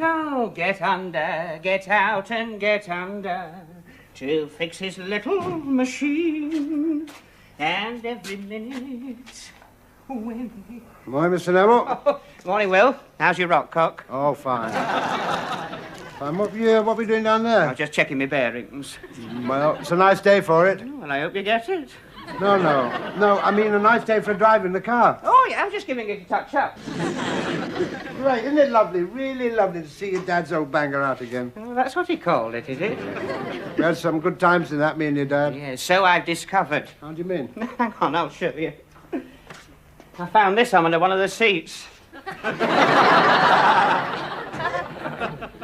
Oh, get under, get out and get under to fix his little machine. And every minute when he... Morning, Mr. Neville. Oh, morning, Will. How's your rock, cock? Oh, fine. Fine. What are we doing down there? I'm just checking my bearings. Well, it's a nice day for it. Oh, well, I hope you get it. No, I mean a nice day for driving the car. Oh, yeah, I'm just giving it a touch-up. Right, isn't it lovely? Really lovely to see your dad's old banger out again. Oh, that's what he called it, is it? We had some good times in that, me and your dad. Yeah, so I've discovered. How do you mean? Hang on, I'll show you. I found this under one of the seats.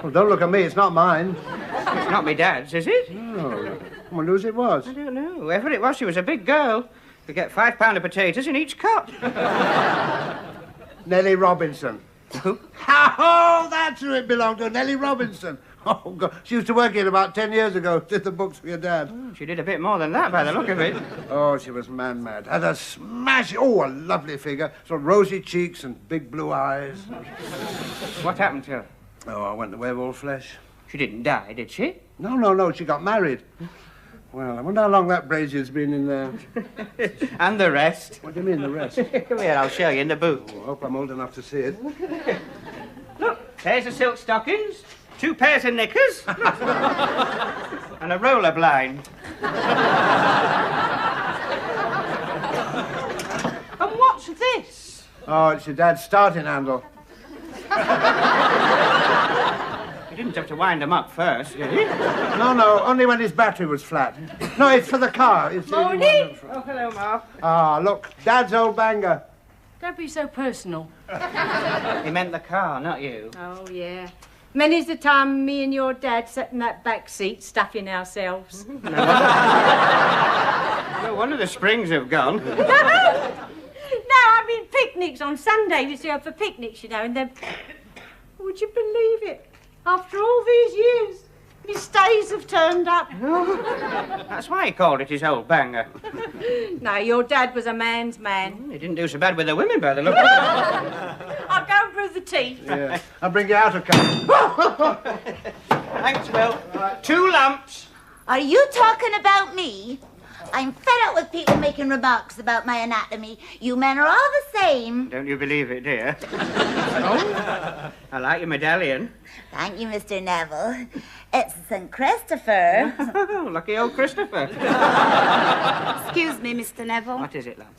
Well, don't look at me, it's not mine. It's not my dad's, is it? No. I wonder whose it was. I don't know. Whoever it was, she was a big girl. Could get £5 of potatoes in each cut. Nellie Robinson. Who? Oh, that's who it belonged to, Nellie Robinson. Oh, God. She used to work here about 10 years ago, did the books for your dad. Oh, she did a bit more than that by the look of it. Oh, she was man-mad. Had a smash... Oh, a lovely figure. Sort of rosy cheeks and big blue eyes. What happened to her? Oh, I went to werewolf flesh. She didn't die, did she? No, she got married. Well, I wonder how long that Brazier's been in there. And the rest. What do you mean, the rest? Come here, I'll show you in the boot. Oh, I hope I'm old enough to see it. Look, pairs of silk stockings, 2 pairs of knickers, and a roller blind. And what's this? Oh, it's your dad's starting handle. You didn't have to wind them up first, did you? No, only when his battery was flat. No, it's for the car. Morning. Oh, hello, Ma. Ah, look, Dad's old banger. Don't be so personal. He meant the car, not you. Oh, yeah. Many's the time me and your dad sat in that back seat stuffing ourselves. No wonder the springs have gone. No, I mean picnics on Sunday. We used to go for picnics, you know, and then... Would you believe it? After all these years, my stays have turned up. That's why he called it his old banger. No, your dad was a man's man. He didn't do so bad with the women by the look of it. I'll go and brew the tea. Yeah. I'll bring you out a cup. Thanks, Will. 2 lumps. Are you talking about me? I'm fed up with people making remarks about my anatomy. You men are all the same. Don't you believe it, dear? Oh, I like your medallion. Thank you, Mr. Neville. It's St. Christopher. Lucky old Christopher. Excuse me, Mr. Neville. What is it, love?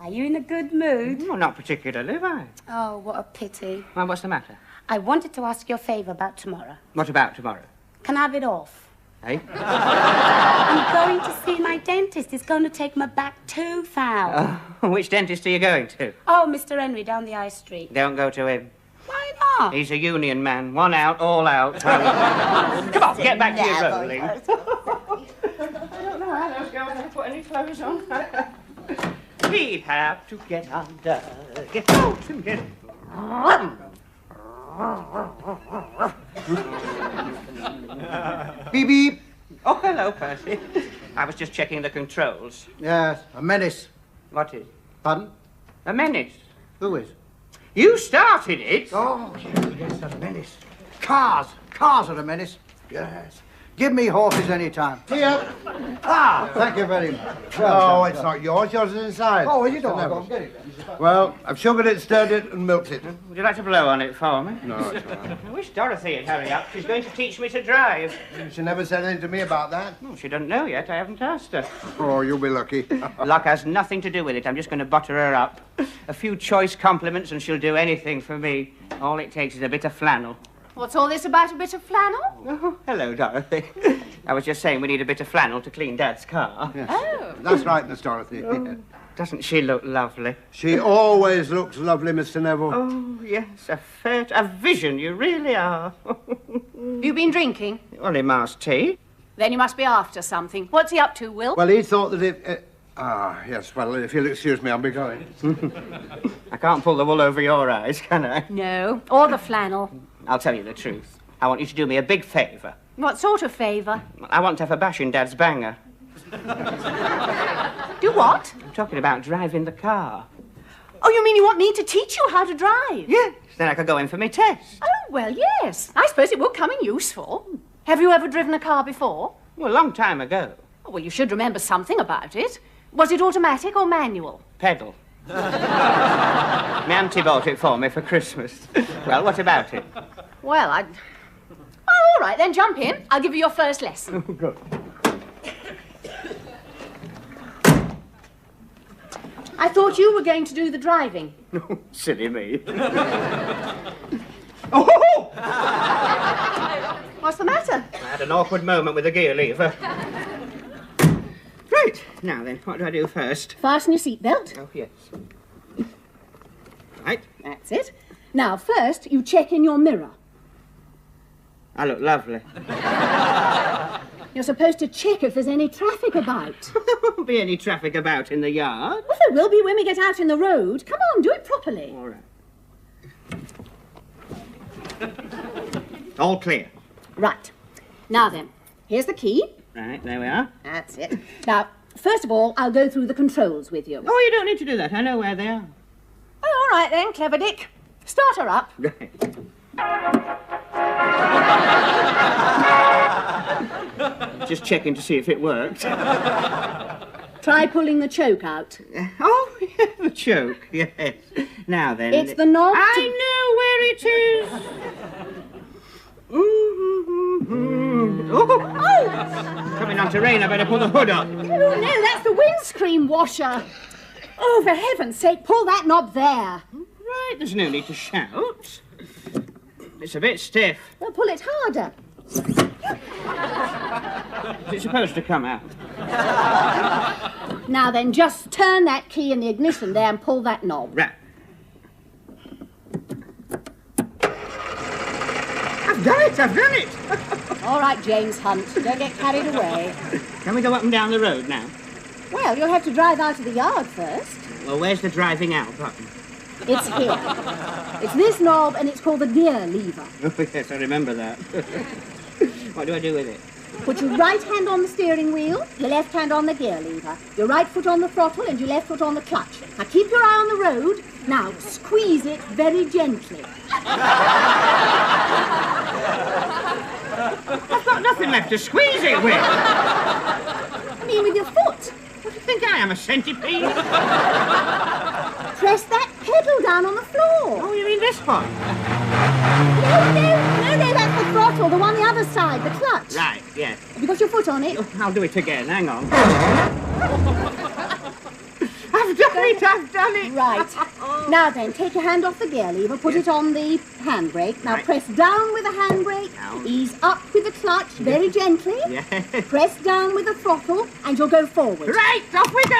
Are you in a good mood? Well, not particularly, have I? Oh, what a pity. Well, what's the matter? I wanted to ask you a favour about tomorrow. What about tomorrow? Can I have it off? Eh? I'm going to see my dentist. He's going to take my back tooth out. Which dentist are you going to? Oh, Mr. Henry, down the high street. Don't go to him. Why not? He's a union man. One out, all out. Come on, get back to your rolling. I don't know how those girls ever put any clothes on. We have to get under, get out and get... Beep, beep. Oh, hello, Percy. I was just checking the controls. Yes, a menace. What is? Pardon? A menace. Who is? You started it. Oh, yes, a menace. Cars are a menace. Yes. Give me horses any time. Here. Ah, thank you very much. Oh, it's not yours. Yours is inside. Oh, well, you don't want to get it then. Well, I've sugared it, stirred it, and milked it. Would you like to blow on it for me? No, it's all right. I wish Dorothy would hurry up. She's going to teach me to drive. She never said anything to me about that. Well, she doesn't know yet. I haven't asked her. Oh, you'll be lucky. Luck has nothing to do with it. I'm just going to butter her up. A few choice compliments and she'll do anything for me. All it takes is a bit of flannel. What's all this about a bit of flannel? Oh, hello, Dorothy. I was just saying we need a bit of flannel to clean Dad's car. Yes. Oh. That's right, Miss Dorothy. Doesn't she look lovely? She always looks lovely, Mr. Neville. Oh, yes, a vision you really are. You been drinking? Only Ma's tea. Then you must be after something. What's he up to, Will? Well, he thought that if... yes, well, if you'll excuse me, I'll be going. I can't pull the wool over your eyes, can I? No, or the flannel. I'll tell you the truth. I want you to do me a big favour. What sort of favour? I want to have a bash in Dad's banger. Do what? I'm talking about driving the car. Oh, you mean you want me to teach you how to drive? Yes, then I could go in for my test. Oh, well, yes. I suppose it would come in useful. Have you ever driven a car before? Well, a long time ago. Oh, well, you should remember something about it. Was it automatic or manual? Pedal. My auntie bought it for me for Christmas. Well, what about it? Well, Oh, all right, then jump in. I'll give you your first lesson. Oh, good. I thought you were going to do the driving. Silly me. Oh! What's the matter? I had an awkward moment with the gear lever. Right, now then, what do I do first? Fasten your seatbelt. Oh, yes. Right, That's it. Now, first, you check in your mirror. I look lovely. You're supposed to check if there's any traffic about. There won't be any traffic about in the yard. Well, there will be when we get out in the road. Come on, do it properly. All right. All clear. Right. Now then, here's the key. Right, there we are. That's it. Now, first of all, I'll go through the controls with you. Oh, you don't need to do that. I know where they are. Oh, all right then, clever Dick. Start her up. Right. Just checking to see if it worked. Try pulling the choke out. Oh, yeah, the choke, yes. Now then... It's the knob I know where it is. Oh! Coming on to rain, I better pull the hood up. Oh, no, that's the windscreen washer. Oh, for heaven's sake, pull that knob there. Right, there's no need to shout. It's a bit stiff. Well, pull it harder. Is it supposed to come out? Now then, just turn that key in the ignition there and pull that knob. Right. I've done it! All right, James Hunt, don't get carried away. Can we go up and down the road now? Well, you'll have to drive out of the yard first. Well, where's the driving out button? It's here. It's this knob, and it's called the gear lever. Oh, yes, I remember that. What do I do with it? Put your right hand on the steering wheel, your left hand on the gear lever, your right foot on the throttle, and your left foot on the clutch. Now, keep your eye on the road. Now, squeeze it very gently. I've got nothing left to squeeze it with. I mean, with your foot. What do you think I am, a centipede? Press that pedal down on the floor. Oh, you mean this one? No, that's the throttle, the one the other side, the clutch. Right, yes. Have you got your foot on it? I'll do it again, hang on. I've done it! Right. Now then, take your hand off the gear lever, put it on the handbrake. Now Right. press down with the handbrake, Down. ease up with the clutch, very gently. Yes. Press down with the throttle, and you'll go forward. Right, off we go!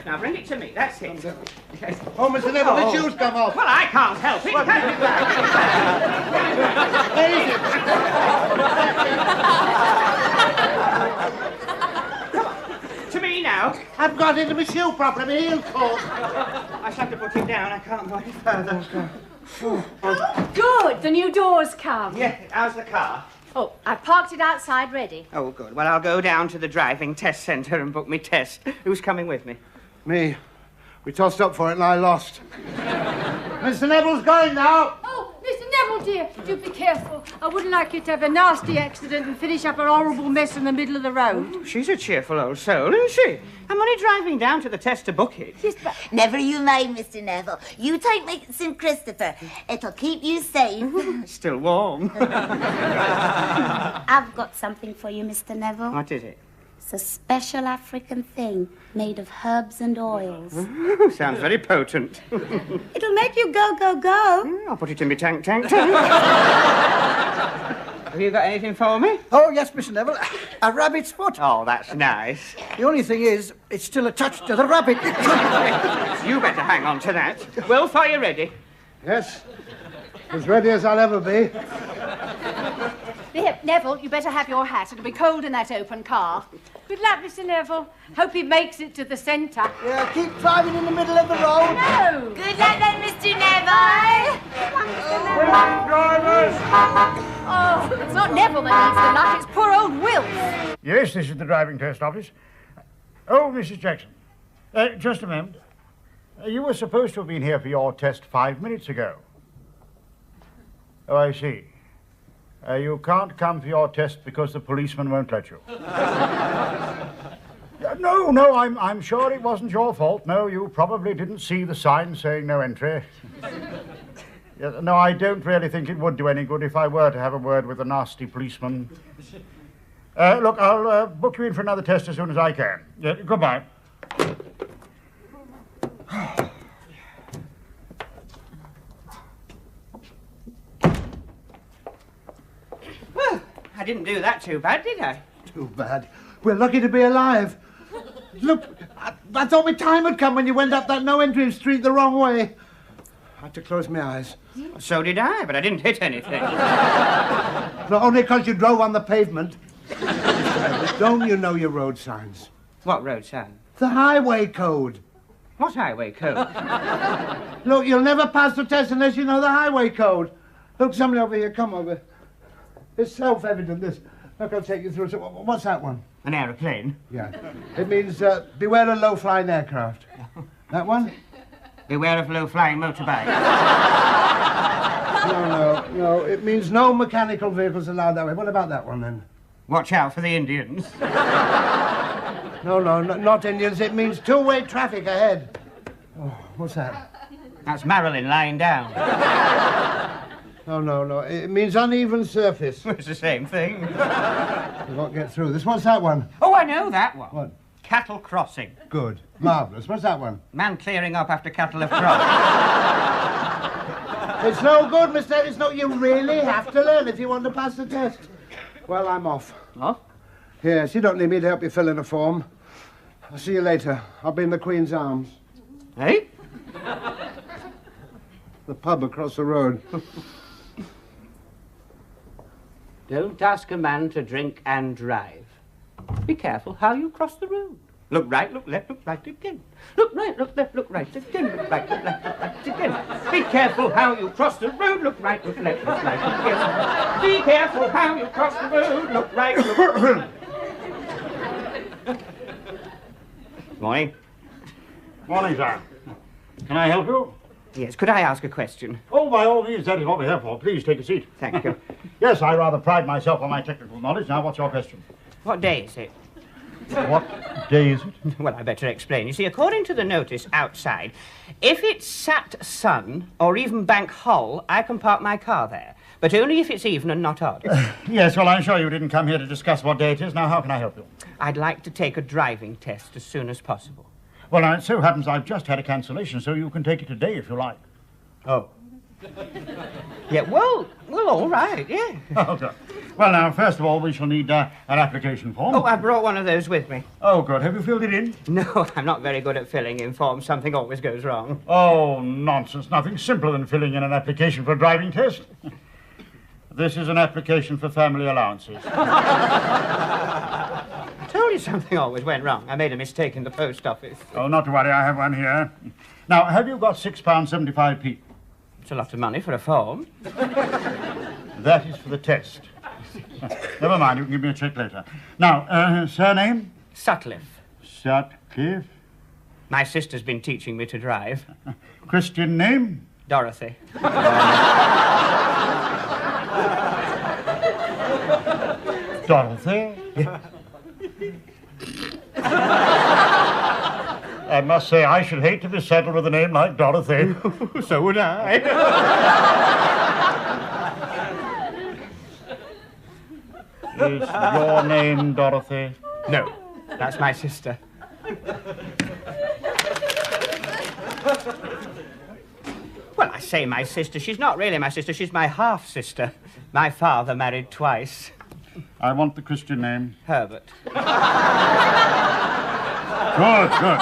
Now bring it to me, that's it. Oh, Mr. Neville, the shoes come off. Well, I can't help it. Come on. To me now. I've got into my shoe properly, my heel caught. I shall have to put it down, I can't go any further. Good, the new door's come. Yeah, how's the car? Oh, I've parked it outside ready. Oh, good. Well, I'll go down to the driving test centre and book me test. Who's coming with me? Me. We tossed up for it and I lost. Mr. Neville's going now. Oh, Mr. Neville, dear, do be careful. I wouldn't like you to have a nasty accident and finish up a horrible mess in the middle of the road. Oh, she's a cheerful old soul, isn't she? I'm only driving down to the test to book it. Yes, but... Never you mind, Mr. Neville. You take me to St. Christopher. It'll keep you safe. Still warm. I've got something for you, Mr. Neville. What is it? It's a special African thing made of herbs and oils. Sounds very potent. It'll make you go, go, go. I'll put it in my tank. Have you got anything for me? Oh, yes, Mr. Neville. A rabbit's foot. Oh, that's nice. The only thing is, it's still attached to the rabbit. You better hang on to that. Wilf, are you ready? Yes. As ready as I'll ever be. Here, Neville, you better have your hat. It'll be cold in that open car. Good luck, Mr. Neville. Hope he makes it to the centre. Yeah, keep driving in the middle of the road. No! Good luck then, Mr. Neville. Drivers! Oh, it's not Neville that needs the luck, it's poor old Wilf. Yes, this is the driving test office. Oh, Mrs. Jackson. Just a moment. You were supposed to have been here for your test 5 minutes ago. Oh, I see. You can't come for your test because the policeman won't let you. No, I'm sure it wasn't your fault. No, you probably didn't see the sign saying no entry. No, I don't really think it would do any good if I were to have a word with a nasty policeman. Look, I'll book you in for another test as soon as I can. Goodbye. Well, I didn't do that too bad, did I? Too bad. We're lucky to be alive. Look, I thought my time had come when you went up that no-entry street the wrong way. I had to close my eyes. So did I, but I didn't hit anything. Not only because you drove on the pavement. Don't you know your road signs? What road sign? The highway code. What highway code? Look, you'll never pass the test unless you know the highway code. Look, somebody over here, come over. It's self-evident, this. Look, I'll take you through. So, what's that one? An aeroplane. Yeah. It means beware of low-flying aircraft. That one? Beware of low-flying motorbike. No. It means no mechanical vehicles allowed that way. What about that one, then? Watch out for the Indians. No, not Indians. It means two-way traffic ahead. Oh, what's that? That's Marilyn lying down. No. It means uneven surface. It's the same thing. We won't get through this. What's that one? Oh, I know that one. What? Cattle crossing. Good. Marvellous. What's that one? Man clearing up after cattle have crossed. It's no good, mister. It's no... You really have to learn if you want to pass the test. Well, I'm off. Off? Yes, you don't need me to help you fill in a form. I'll see you later. I'll be in the Queen's Arms. Hey? The pub across the road. Don't ask a man to drink and drive. Be careful how you cross the road. Look right, look left, look right again. Look right, look left, look right again. Look right, look left, look right again. Be careful how you cross the road. Look right, look left, look right again. Be careful how you cross the road. Look right, look... Morning. Morning, sir. Can I help you? Yes, could I ask a question? Oh, by all means, that is what we're here for. Please take a seat. Thank you. Yes, I rather pride myself on my technical knowledge. Now, what's your question? What day is it? What day is it? Well, I better explain. You see, according to the notice outside, if it's Sat Sun or even Bank Hol, I can park my car there. But only if it's even and not odd. Yes, well, I'm sure you didn't come here to discuss what day it is. Now, how can I help you? I'd like to take a driving test as soon as possible. Well, now, it so happens I've just had a cancellation, so you can take it today if you like. Oh. Yeah, well, all right, yeah. Okay. Well, now, first of all, we shall need an application form. Oh, I brought one of those with me. Oh, good. Have you filled it in? No, I'm not very good at filling in forms. Something always goes wrong. Oh, nonsense. Nothing simpler than filling in an application for a driving test. This is an application for family allowances. I told you something always went wrong. I made a mistake in the post office. Oh, not to worry. I have one here. Now, have you got £6.75p? It's a lot of money for a form. That is for the test. Never mind, you can give me a check later. Now, surname? Sutcliffe. Sutcliffe. My sister's been teaching me to drive. Christian name? Dorothy. Dorothy? I must say, I should hate to be saddled with a name like Dorothy. So would I. Is your name Dorothy? No, that's my sister. Well, I say my sister. She's not really my sister. She's my half-sister. My father married twice. I want the Christian name. Herbert. Good, good.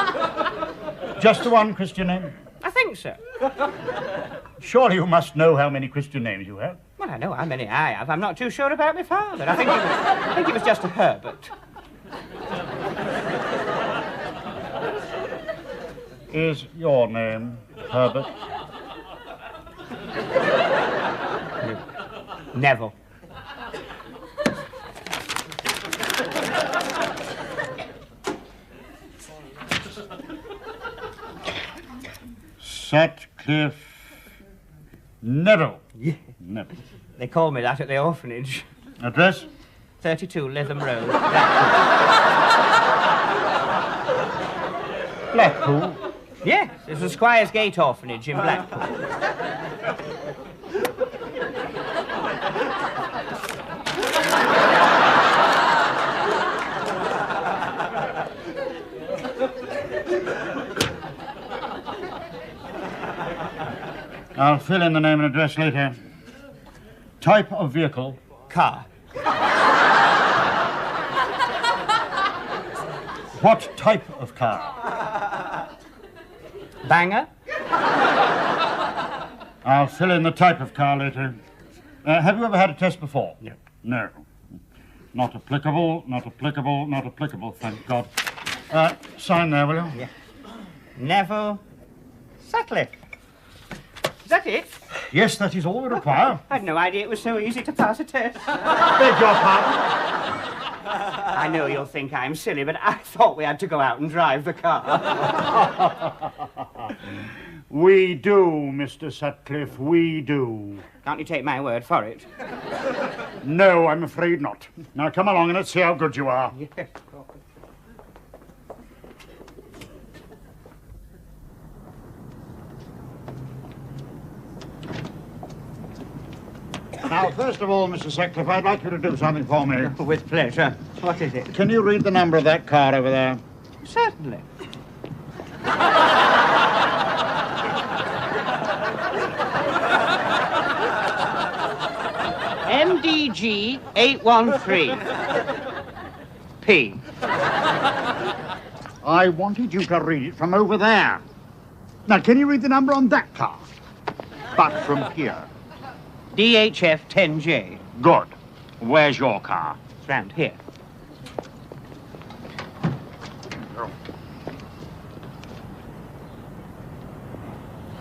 Just the one Christian name? I think so. Surely you must know how many Christian names you have. Well, I know how many I have. I'm not too sure about my father. I think it was just a Herbert. Is your name Herbert? Neville. Sutcliffe Neville. Yeah. Neville. They call me that at the orphanage. Address? 32 Lytham Road. Blackpool. Yes, it's the Squire's Gate orphanage in Blackpool. I'll fill in the name and address later. Type of vehicle? Car. What type of car? Banger. I'll fill in the type of car later. Have you ever had a test before? No. No. Not applicable, not applicable, not applicable, thank God. Sign there, will you? Yeah. Neville Sutcliffe. Is that it? Yes, that is all we require. I had no idea it was so easy to pass a test. Beg your pardon? I know you'll think I'm silly, but I thought we had to go out and drive the car. We do, Mr. Sutcliffe, we do. Can't you take my word for it? No, I'm afraid not. Now come along and let's see how good you are. Yes. Now, first of all, Mr. Sutcliffe, I'd like you to do something for me. With pleasure. What is it? Can you read the number of that car over there? Certainly. MDG 813. P. I wanted you to read it from over there. Now, can you read the number on that car? But from here. DHF 10J. Good. Where's your car? It's round here.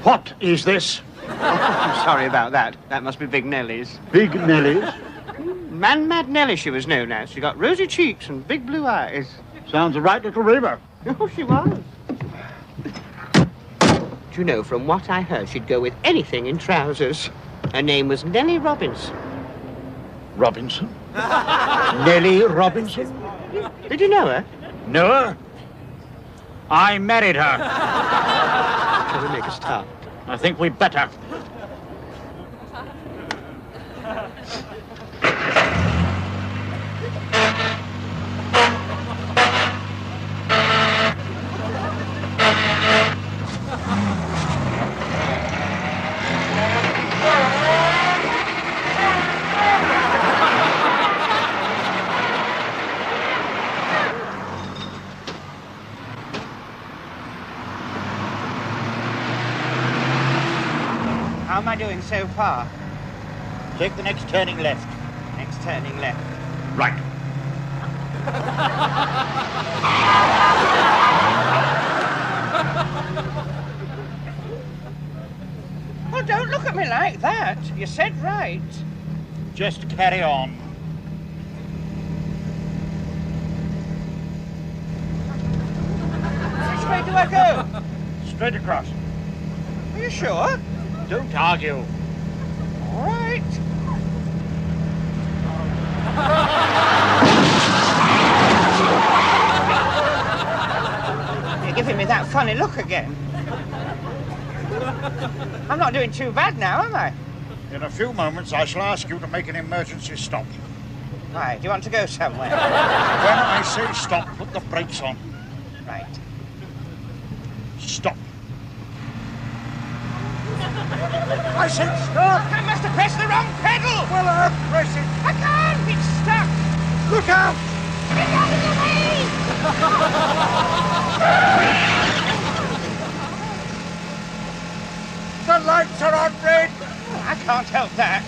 What is this? I'm sorry about that. That must be Big Nellie's. Big Nellie's? Mad Nellie she was known as. She got rosy cheeks and big blue eyes. Sounds a right little reaver. Oh, she was. Do you know, from what I heard, she'd go with anything in trousers. Her name was Nellie Robinson. Robinson? Nellie Robinson? Did you know her? Know her? I married her. Shall we make a start? I think we'd better. How am I doing so far? Take the next turning left. Next turning left. Right. Well, don't look at me like that. You said right. Just carry on. Which way do I go? Straight across. Are you sure? Don't argue. All right. funny look again. I'm not doing too bad now, am I? In a few moments, I shall ask you to make an emergency stop. Why, do you want to go somewhere? When I say stop, put the brakes on. Right. Stop. I said stop! I must have pressed the wrong pedal! Well, I'm pressing. I can't! It's stuck! Look out! Get out of the way! The lights are on red! I can't help that.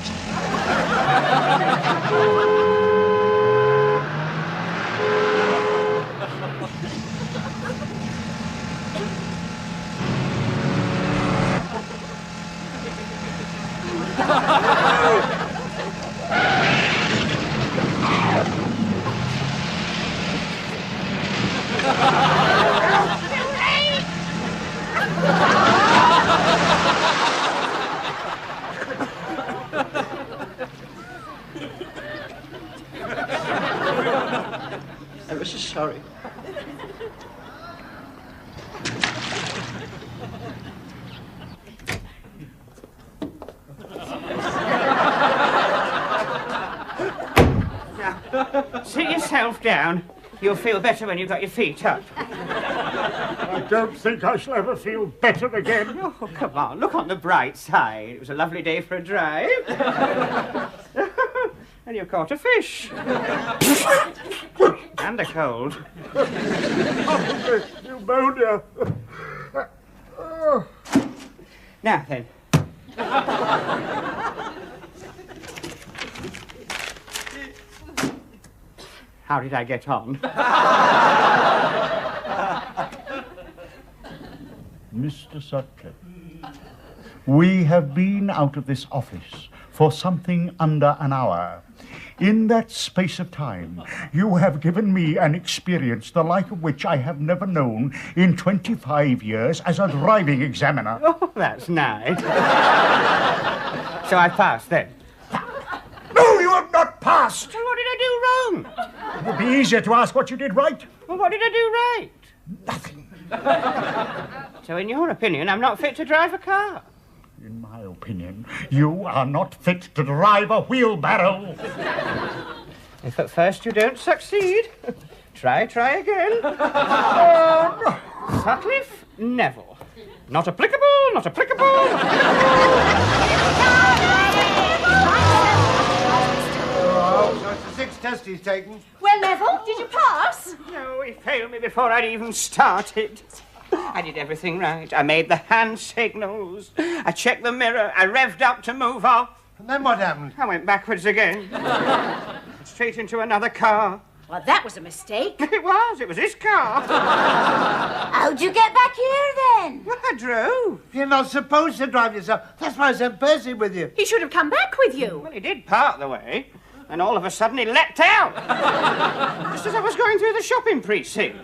Ever so sorry. Now, sit yourself down. You'll feel better when you've got your feet up. I don't think I shall ever feel better again. Oh, come on, look on the bright side. It was a lovely day for a drive. And you caught a fish. And a cold. Pneumonia. Now then. How did I get on? Mr. Sutcliffe, we have been out of this office for something under an hour. In that space of time, you have given me an experience the like of which I have never known in 25 years as a driving examiner. Oh, that's nice. So I passed then? No, you have not passed! Well, what did I do wrong? It would be easier to ask what you did right. Well, what did I do right? Nothing. So in your opinion, I'm not fit to drive a car? In my opinion, you are not fit to drive a wheelbarrow. If at first you don't succeed, try again. Sutcliffe Neville. Not applicable, not applicable. Oh, so it's the sixth test he's taken. Well, Neville, did you pass? No, he failed me before I'd even started. I did everything right. I made the hand signals. I checked the mirror. I revved up to move off. And then what happened? I went backwards again. Straight into another car. Well, that was a mistake. It was his car. How'd you get back here then? Well, I drove. You're not supposed to drive yourself. That's why I sent Percy with you. He should have come back with you. Well, he did part the way. And all of a sudden he leapt out. Just as I was going through the shopping precinct.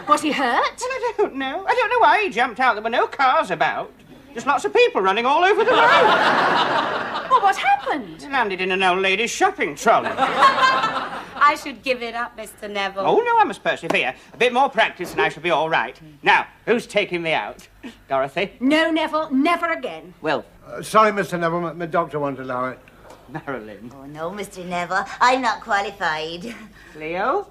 Was he hurt? Well, I don't know. I don't know why he jumped out. There were no cars about. Just lots of people running all over the road. Well, what happened? He landed in an old lady's shopping trolley. I should give it up, Mr. Neville. Oh, no, I must persevere. A bit more practice and I shall be all right. Now, who's taking me out? Dorothy? No, Neville, never again. Will. Sorry, Mr. Neville, my doctor won't allow it. Marilyn. Oh, no, Mr. Neville, I'm not qualified. Leo?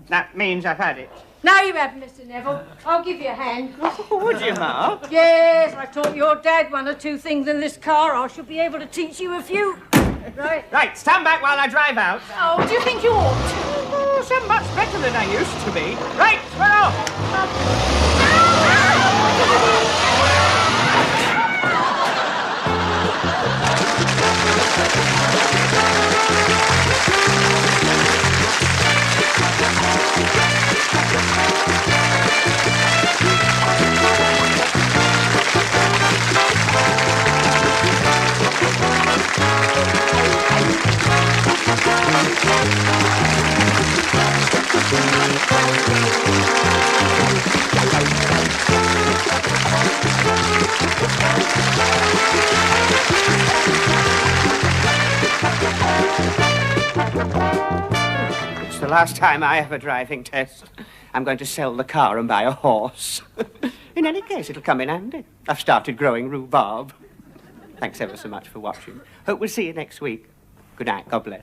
That means I've had it. Now you have, Mr. Neville. I'll give you a hand. Would you, Ma? Yes, I taught your dad one or two things in this car. I should be able to teach you a few. Right. Right, stand back while I drive out. Oh, do you think you ought to? Oh, so much better than I used to be. Right, we're off. Thank you. last time I have a driving test. I'm going to sell the car and buy a horse. In any case, it'll come in handy. I've started growing rhubarb. Thanks ever so much for watching. Hope we'll see you next week. Good night. God bless.